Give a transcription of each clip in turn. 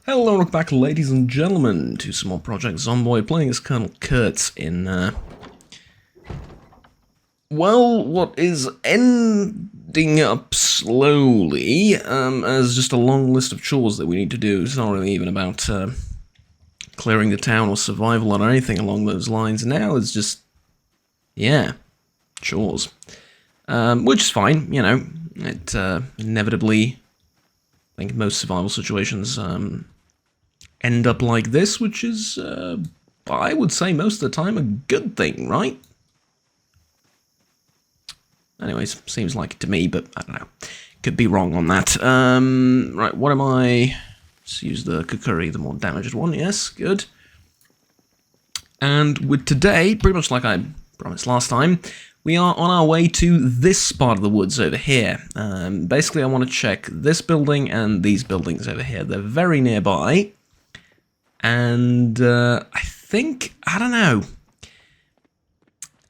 Hello and welcome back, ladies and gentlemen, to some more Project Zomboid, playing as Colonel Kurtz in, well, what is ending up slowly, as just a long list of chores that we need to do. It's not really even about, clearing the town or survival or anything along those lines. Now it's just, yeah, chores. Which is fine, you know, it, inevitably, I think most survival situations, end up like this, which is, I would say most of the time, a good thing, right? Anyways, seems like it to me, but I don't know. Could be wrong on that. Right, what am I... Let's use the Kukuri, the more damaged one, yes, good. And with today, pretty much like I promised last time, we are on our way to this part of the woods over here. Basically, I want to check this building and these buildings over here. They're very nearby. And I think, I don't know,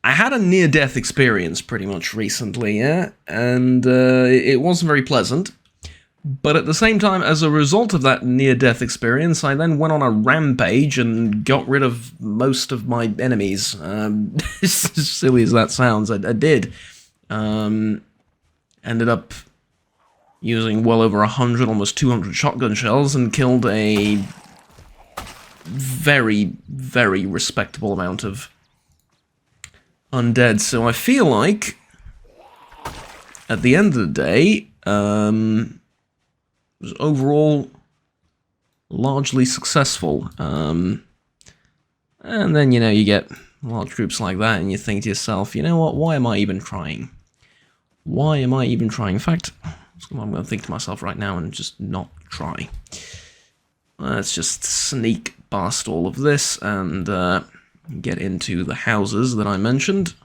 I had a near-death experience pretty much recently, yeah? And it wasn't very pleasant. But at the same time, as a result of that near-death experience, I then went on a rampage and got rid of most of my enemies. As silly as that sounds, I did. Ended up using well over 100, almost 200 shotgun shells and killed a very, very respectable amount of undead. So I feel like, at the end of the day, it was overall largely successful. And then, you know, you get large groups like that and you think to yourself, you know what, why am I even trying? Why am I even trying? In fact, I'm going to think to myself right now and just not try. Let's just sneak past all of this and get into the houses that I mentioned.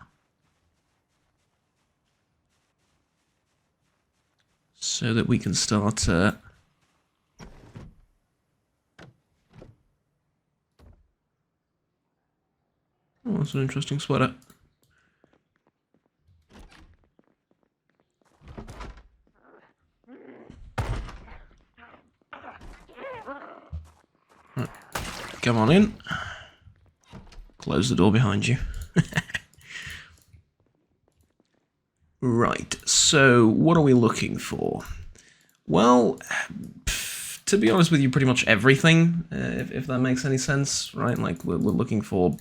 So that we can start... Oh, that's an interesting sweater. Right. Come on in. Close the door behind you. Right, so what are we looking for? Well, to be honest with you, pretty much everything, if that makes any sense, right? Like, we're looking for,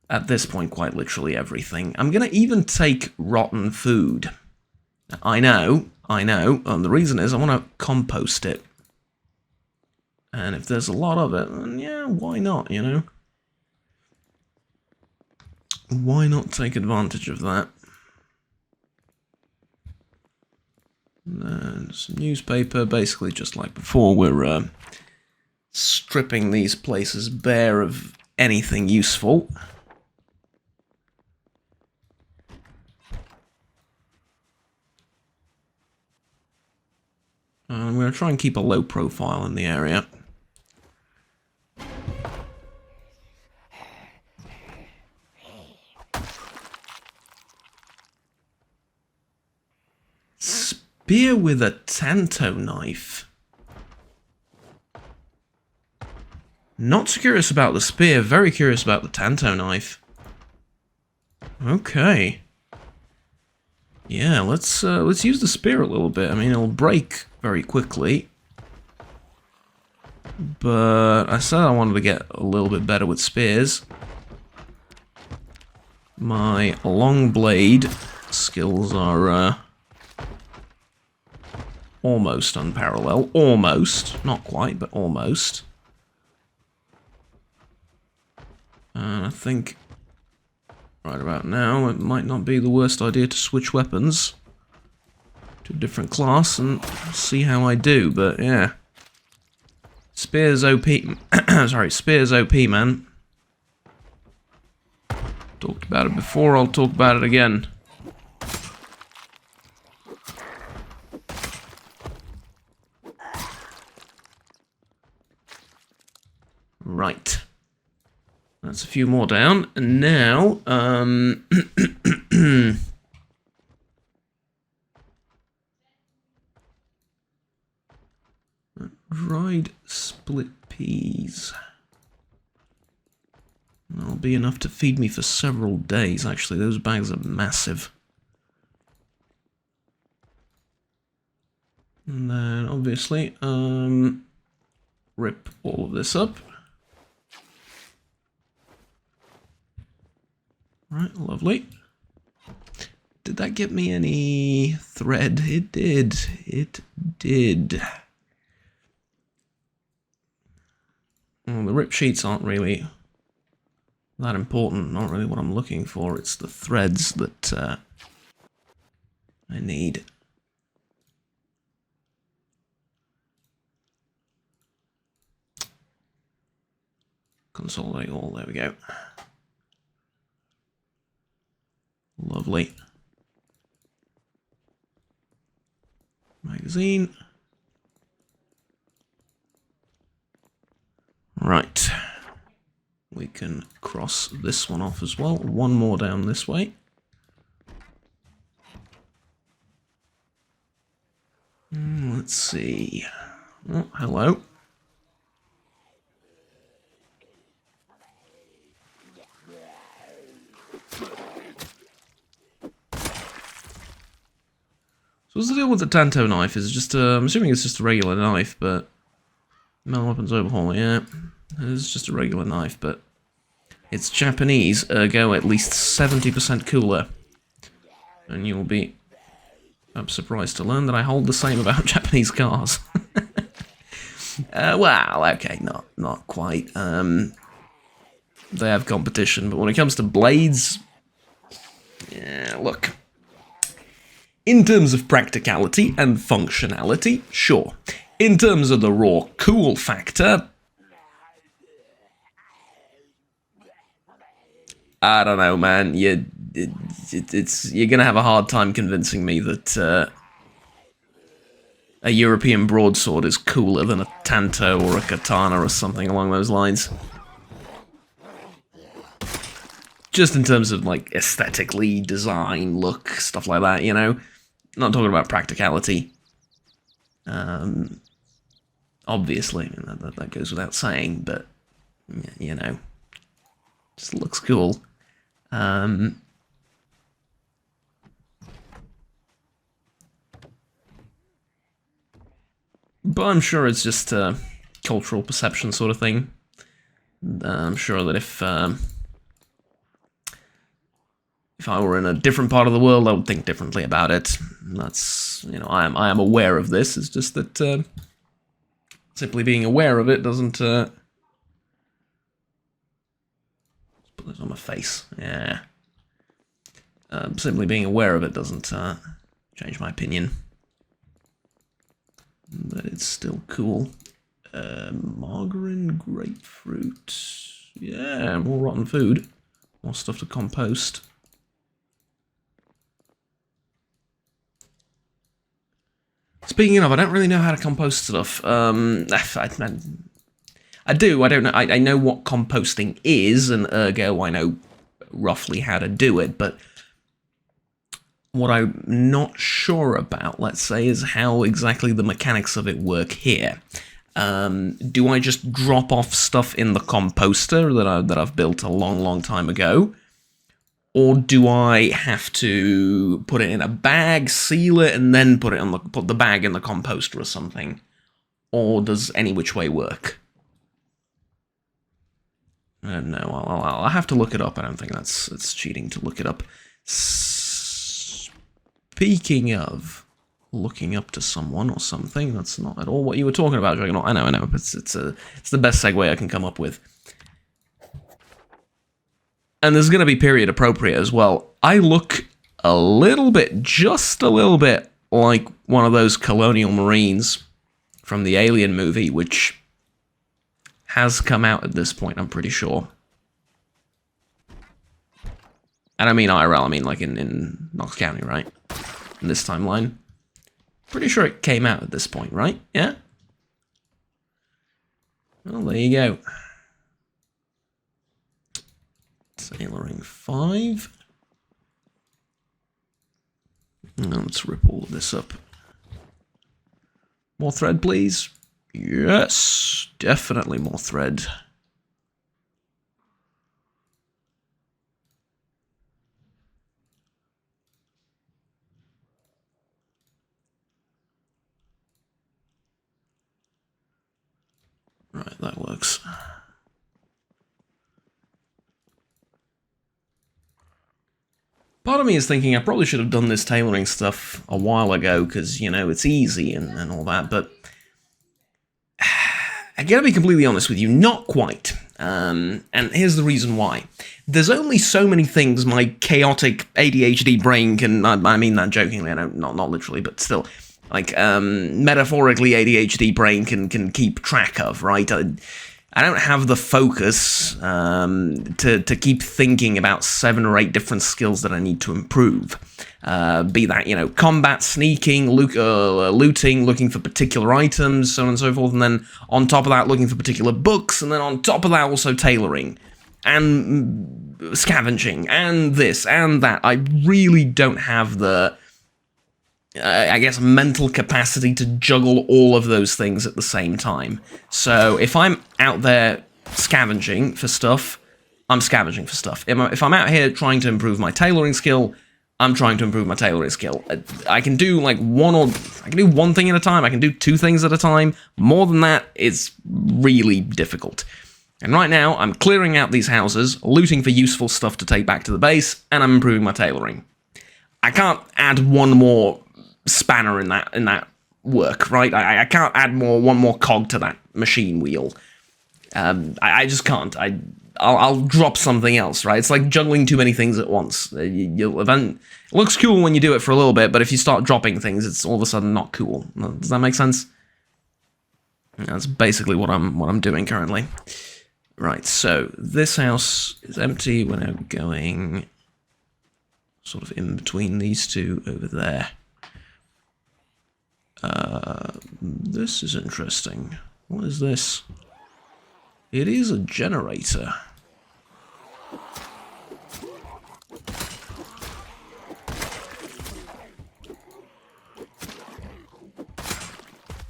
at this point, quite literally everything. I'm gonna even take rotten food. I know, and the reason is I want to compost it. And if there's a lot of it, then yeah, why not, you know? Why not take advantage of that? And some newspaper, basically just like before, we're stripping these places bare of anything useful. I'm going to try and keep a low profile in the area. Spear with a tanto knife. Not so curious about the spear, very curious about the tanto knife. Okay. Yeah, let's use the spear a little bit. I mean, it'll break very quickly. But I said I wanted to get a little bit better with spears. My long blade skills are almost unparalleled. Almost. Not quite, but almost. And I think right about now it might not be the worst idea to switch weapons to a different class and see how I do, but yeah. Spear's OP. Sorry, Spear's OP, man. Talked about it before, I'll talk about it again. Right. That's a few more down. And now, Dried split peas. That'll be enough to feed me for several days, actually. Those bags are massive. And then, obviously, rip all of this up. Right, lovely. Did that get me any thread? It did. It did. Well, the rip sheets aren't really that important. Not really what I'm looking for. It's the threads that I need. Consolidate all. There we go. Lovely. Magazine. Right. We can cross this one off as well. One more down this way. Let's see. Oh, hello. So what's the deal with the Tanto knife? Is it just I'm assuming it's just a regular knife, but metal weapons overhaul, yeah. It's just a regular knife, but it's Japanese, ergo at least 70% cooler. And you'll be surprised to learn that I hold the same about Japanese cars. Well, okay, not quite. They have competition, but when it comes to blades, yeah, look. In terms of practicality and functionality, sure. In terms of the raw cool factor, I don't know, man. You're gonna have a hard time convincing me that a European broadsword is cooler than a Tanto or a Katana or something along those lines. Just in terms of, like, aesthetically, design, look, stuff like that, you know? Not talking about practicality. Obviously, that goes without saying, but, you know, just looks cool. But I'm sure it's just a cultural perception sort of thing. I'm sure that if I were in a different part of the world, I would think differently about it. That's, you know, I am aware of this. It's just that simply being aware of it doesn't. Let's put this on my face. Yeah. Simply being aware of it doesn't change my opinion. But it's still cool. Margarine, grapefruit. Yeah, more rotten food. More stuff to compost. Speaking of, I don't really know how to compost stuff. I do, I don't know. I know what composting is, and ergo I know roughly how to do it, but what I'm not sure about, let's say, is how exactly the mechanics of it work here. Do I just drop off stuff in the composter that I've built a long time ago? Or do I have to put it in a bag, seal it, and then put the bag in the composter or something? Or does any which way work? I don't know. I'll have to look it up. I don't think it's cheating to look it up. Speaking of looking up to someone or something, that's not at all what you were talking about, Juggernaut. I know, but it's the best segue I can come up with. And there's going to be period appropriate as well. I look a little bit, just a little bit, like one of those colonial marines from the Alien movie, which has come out at this point, I'm pretty sure. And I mean IRL, I mean like in Knox County, right? In this timeline. Pretty sure it came out at this point, right? Yeah? Well, there you go. Tailoring 5. Now let's rip all of this up. More thread, please. Yes, definitely more thread. Right, that works. Part of me is thinking I probably should have done this tailoring stuff a while ago, because, you know, it's easy and all that, but I gotta be completely honest with you, not quite. And here's the reason why. There's only so many things my chaotic ADHD brain can, I mean that jokingly, I don't, not literally, but still, like, metaphorically ADHD brain can keep track of, right? I don't have the focus to keep thinking about 7 or 8 different skills that I need to improve. Be that, you know, combat, sneaking, looting, looking for particular items, so on and so forth, and then on top of that, looking for particular books, and then on top of that, also tailoring, and scavenging, and this, and that. I really don't have the, I guess, mental capacity to juggle all of those things at the same time. So if I'm out there scavenging for stuff, I'm scavenging for stuff. If I'm out here trying to improve my tailoring skill, I'm trying to improve my tailoring skill. I can do like I can do one thing at a time. I can do 2 things at a time. More than that, it's really difficult. And right now, I'm clearing out these houses, looting for useful stuff to take back to the base, and I'm improving my tailoring. I can't add one more spanner in that work, right? I can't add one more cog to that machine wheel. I just can't. I'll drop something else, right? It's like juggling too many things at once. It looks cool when you do it for a little bit, but if you start dropping things, it's all of a sudden not cool. Does that make sense? That's basically what I'm doing currently. Right, so this house is empty. We're now going sort of in between these two over there. This is interesting. What is this? It is a generator.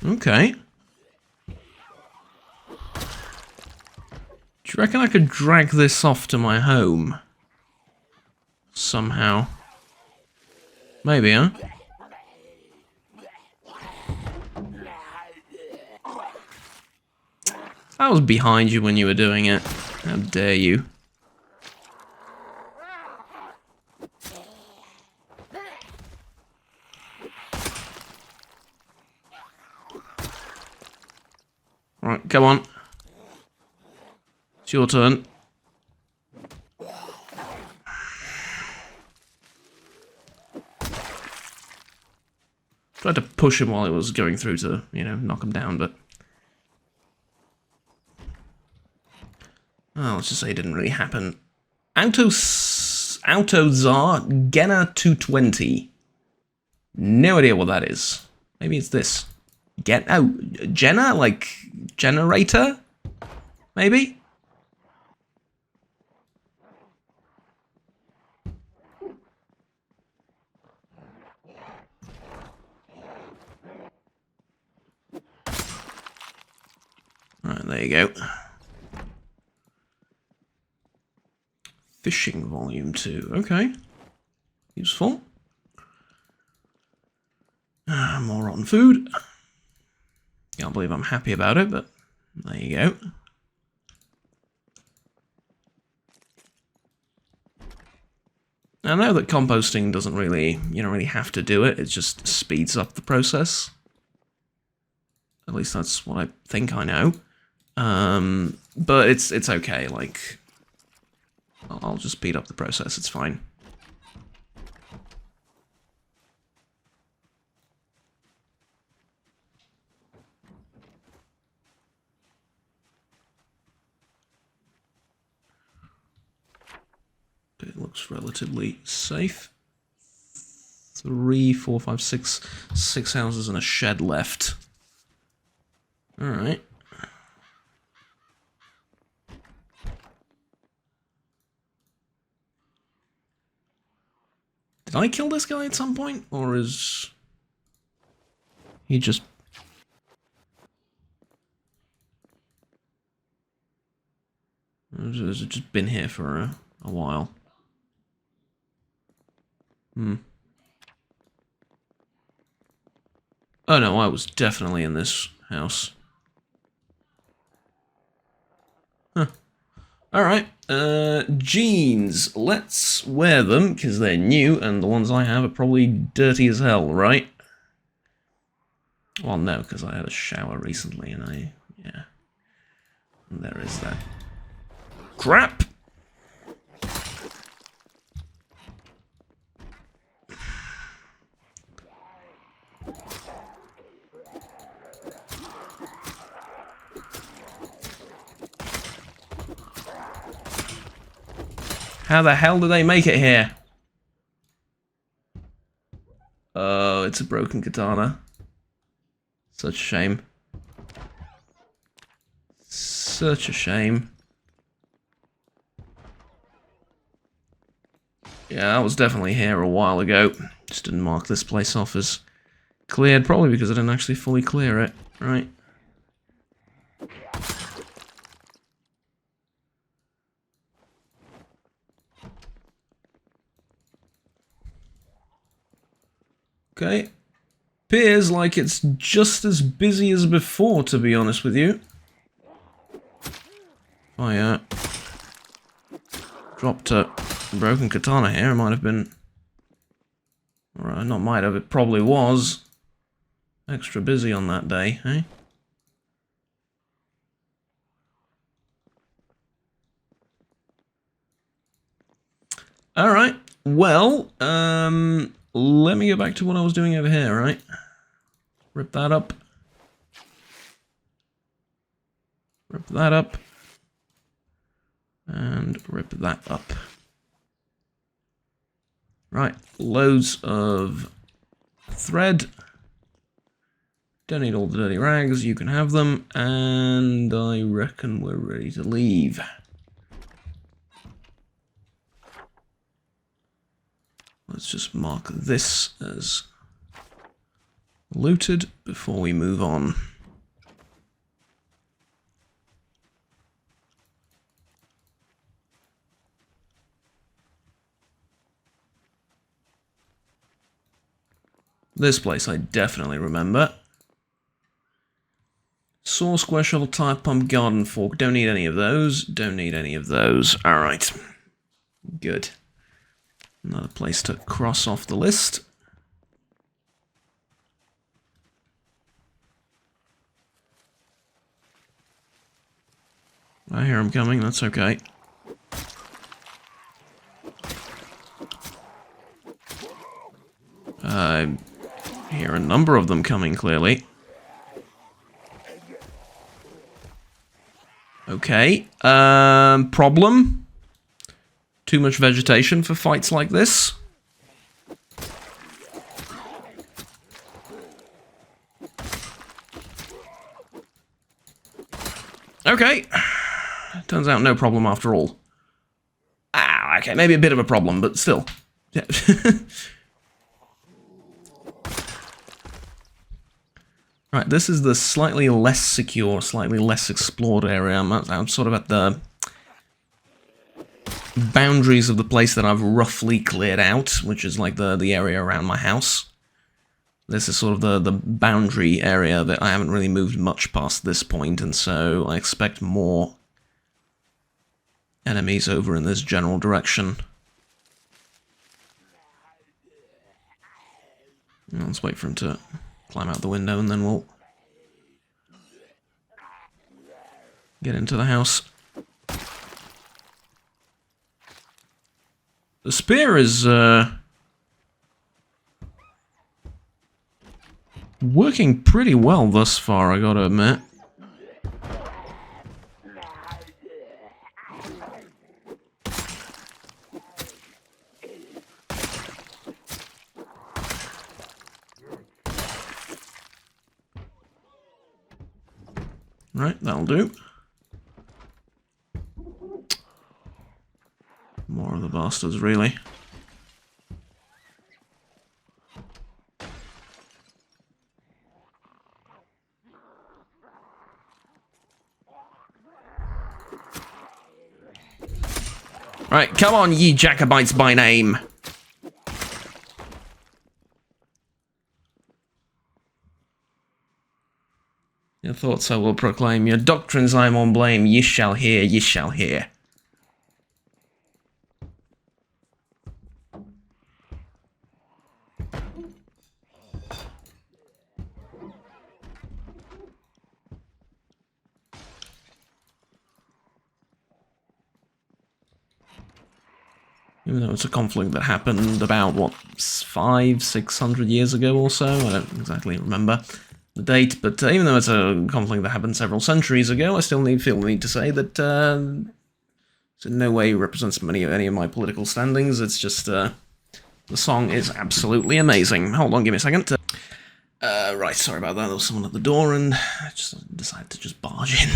Okay. Do you reckon I could drag this off to my home? Somehow. Maybe, huh? I was behind you when you were doing it. How dare you? Right, come on. It's your turn. Tried to push him while he was going through to, you know, knock him down, but... oh, let's just say it didn't really happen. Autozar Genna 220. No idea what that is. Maybe it's this. Jenna? Like, generator? Maybe? Alright, there you go. Fishing volume 2. Okay. Useful. More rotten food. Can't believe I'm happy about it, but there you go. I know that composting doesn't really, you don't really have to do it, it just speeds up the process. At least that's what I think I know. But it's okay, like, I'll just speed up the process, it's fine. It looks relatively safe. 3, 4, 5, 6 houses and a shed left. Alright. Did I kill this guy at some point? Or is he just... It's just been here for a while. Oh no, I was definitely in this house. Huh. Alright, jeans. Let's wear them, because they're new, and the ones I have are probably dirty as hell, right? Well, no, because I had a shower recently, and yeah. And there is that. Crap! How the hell do they make it here? Oh, it's a broken katana. Such a shame. Such a shame. Yeah, I was definitely here a while ago. Just didn't mark this place off as cleared, probably because I didn't actually fully clear it, right? Okay. Appears like it's just as busy as before, to be honest with you. Oh yeah. Dropped a broken katana here. It might have been... Or not might have, it probably was. Extra busy on that day, eh? Alright, well, let me go back to what I was doing over here, right? Rip that up. Rip that up. And rip that up. Right, loads of thread. Don't need all the dirty rags, you can have them. And I reckon we're ready to leave. Let's just mark this as looted before we move on. This place I definitely remember. Saw, square, shovel, tire, pump, garden fork. Don't need any of those. Don't need any of those. Alright. Good. Another place to cross off the list. I hear them coming, that's okay. I hear a number of them coming, clearly. Okay, problem? Too much vegetation for fights like this? Okay. Turns out no problem after all. Ah, okay, maybe a bit of a problem, but still. Yeah. Right, this is the slightly less secure, slightly less explored area. I'm sort of at the boundaries of the place that I've roughly cleared out, which is like the area around my house. This is sort of the boundary area that I haven't really moved much past this point, and so I expect more enemies over in this general direction. Let's wait for him to climb out the window and then we'll get into the house. The spear is working pretty well thus far, I gotta admit. Right, that'll do. More of the bastards, really. Right, come on, ye Jacobites by name. Your thoughts I will proclaim, your doctrines I am on blame, ye shall hear, ye shall hear. Even though it's a conflict that happened about, what, 500-600 years ago or so? I don't exactly remember the date, but even though it's a conflict that happened several centuries ago, I still feel the need to say that it in no way represents any of my political standings. It's just, the song is absolutely amazing. Hold on, give me a second. Right, sorry about that. There was someone at the door, and I just decided to just barge in.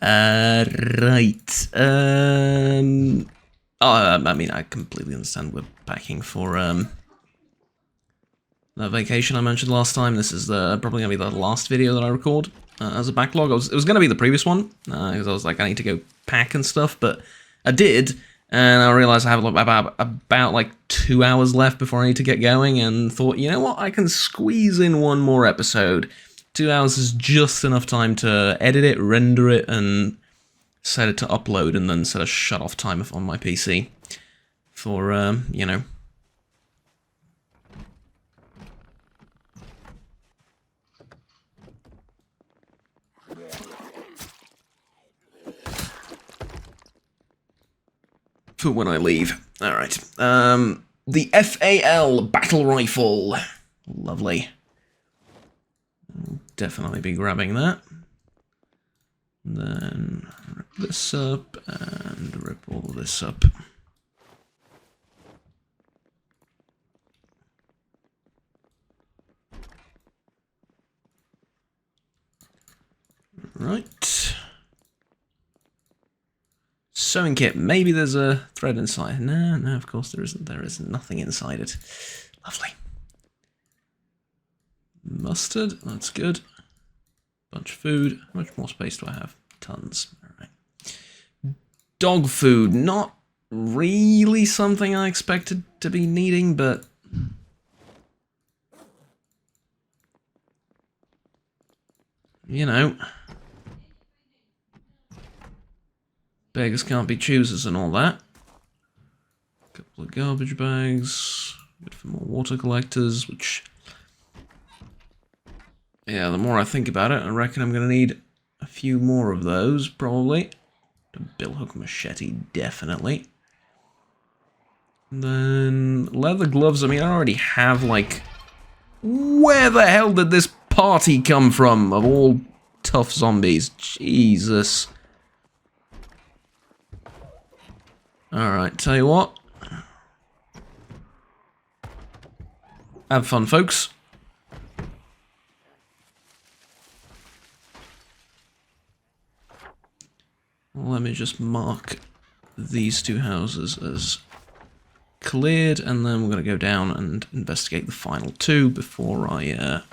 Right. I mean, I completely understand we're packing for, that vacation I mentioned last time. This is probably going to be the last video that I record as a backlog. It was going to be the previous one, because I was like, I need to go pack and stuff, but I did, and I realized I have about like 2 hours left before I need to get going, and thought, you know what, I can squeeze in one more episode. 2 hours is just enough time to edit it, render it, and set it to upload, and then set a shut-off time on my PC for, you know. For when I leave. Alright. The FAL Battle Rifle. Lovely. I'll definitely be grabbing that. Then rip this up and rip all this up. Right. Sewing kit. Maybe there's a thread inside. No, of course there isn't. There is nothing inside it. Lovely. Mustard. That's good. Bunch of food. How much more space do I have? Tons. Alright. Dog food. Not really something I expected to be needing, but... you know... beggars can't be choosers and all that. Couple of garbage bags. Good for more water collectors, which... yeah, the more I think about it, I reckon I'm going to need a few more of those, probably. A billhook machete, definitely. And then leather gloves. I mean, I already have, like... where the hell did this party come from, of all tough zombies? Jesus. Alright, tell you what. Have fun, folks. Let me just mark these two houses as cleared, and then we're going to go down and investigate the final two before I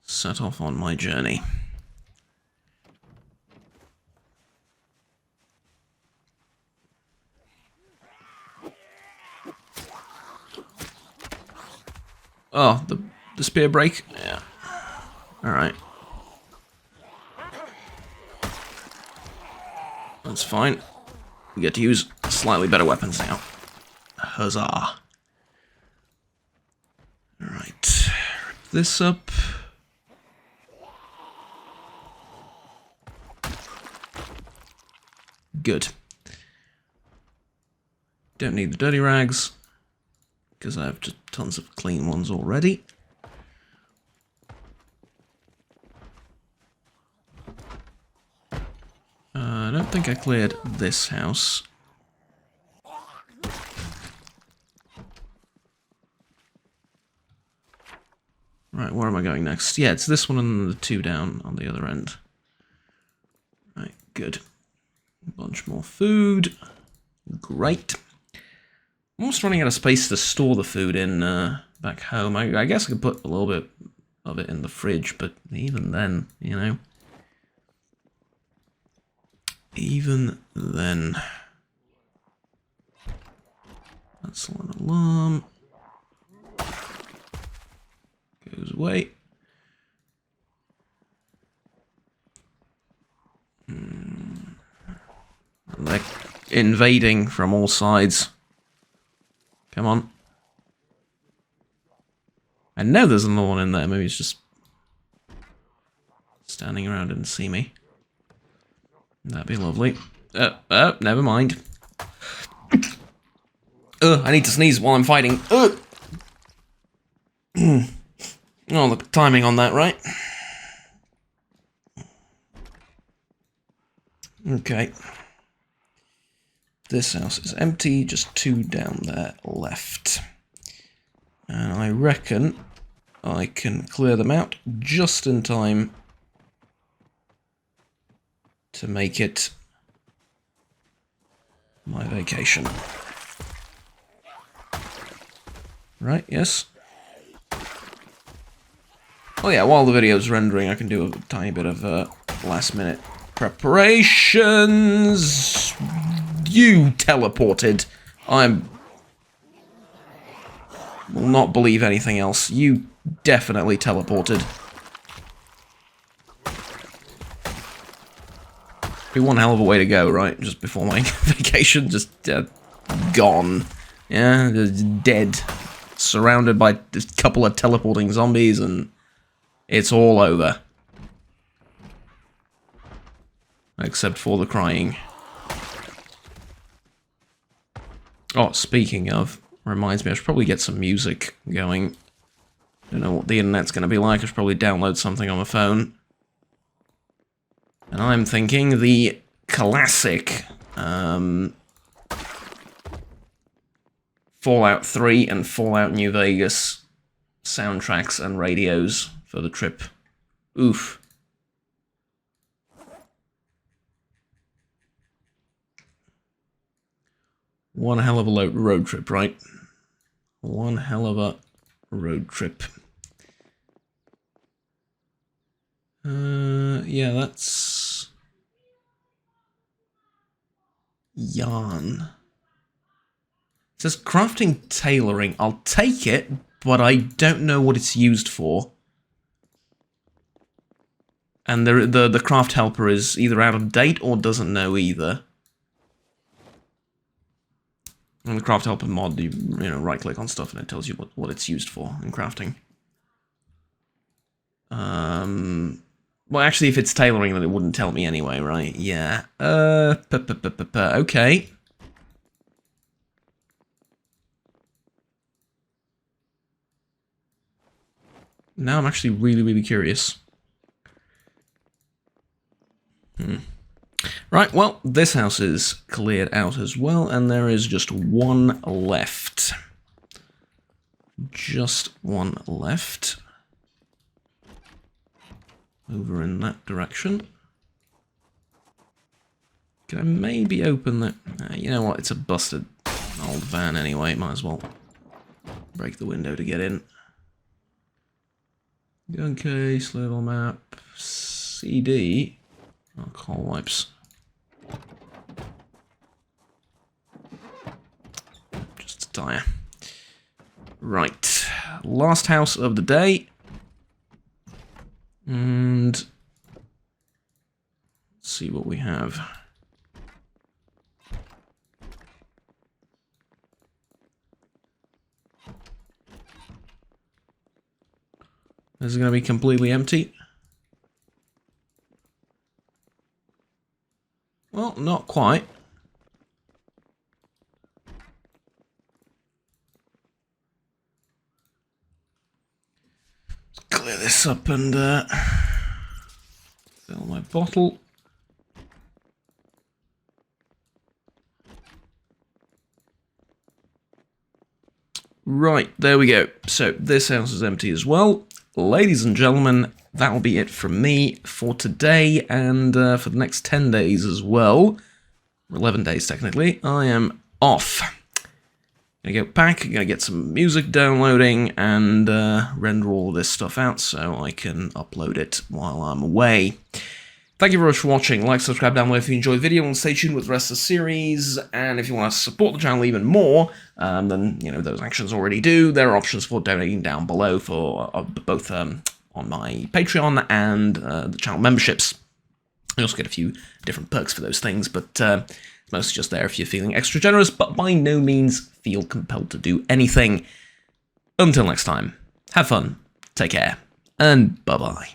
set off on my journey. Oh, the spear break? Yeah. Alright. That's fine. We get to use slightly better weapons now. Huzzah. Alright. Rip this up. Good. Don't need the dirty rags, because I have just tons of clean ones already. I don't think I cleared this house. Right, where am I going next? Yeah, it's this one and the two down on the other end. Right, good. A bunch more food. Great. I'm almost running out of space to store the food in back home. I guess I could put a little bit of it in the fridge, but even then, you know. even then. That's an alarm. Goes away. They're invading from all sides. Come on. I know there's another one in there. Maybe it's just standing around and see me. That'd be lovely. Never mind. I need to sneeze while I'm fighting. Oh, the timing on that, right? Okay. This house is empty, just 2 down there left. And I reckon I can clear them out just in time to make it my vacation. Right, yes. Oh yeah, while the video's rendering, I can do a tiny bit of last minute preparations. You teleported. I will not believe anything else. You definitely teleported. Be one hell of a way to go, right? Just before my vacation, just gone. Yeah, just dead. Surrounded by a couple of teleporting zombies, and it's all over. Except for the crying. Oh, speaking of, reminds me, I should probably get some music going. Don't know what the internet's going to be like. I should probably download something on my phone. And I'm thinking the classic Fallout 3 and Fallout New Vegas soundtracks and radios for the trip. Oof. One hell of a road trip, right? One hell of a road trip. Yeah, that's yarn. It says crafting tailoring. I'll take it, but I don't know what it's used for. And the craft helper is either out of date or doesn't know either. And the craft helper mod, you know, right click on stuff and it tells you what it's used for in crafting. Well, actually, if it's tailoring, then it wouldn't tell me anyway, right? Yeah. Okay. Now I'm actually really, really curious. Right, well, this house is cleared out as well, and there is just one left. Just one left. Over in that direction. Can I maybe open that? You know what, it's a busted old van anyway, might as well break the window to get in. Gun case, level map, CD, alcohol wipes. Just a tire. Right, last house of the day. And let's see what we have. This is going to be completely empty. Well, not quite. Let's clear this up and fill my bottle. Right, there we go. So this house is empty as well. Ladies and gentlemen, that will be it from me for today and for the next 10 days as well. 11 days technically. I am off. Gonna go back, gonna get some music downloading and render all this stuff out so I can upload it while I'm away. Thank you very much for watching. Like, subscribe down below if you enjoyed the video, and stay tuned with the rest of the series. And if you want to support the channel even more, then, you know, those actions already do. There are options for donating down below for both on my Patreon and the channel memberships. You also get a few different perks for those things, but it's mostly just there if you're feeling extra generous, but by no means feel compelled to do anything. Until next time, have fun, take care, and bye-bye.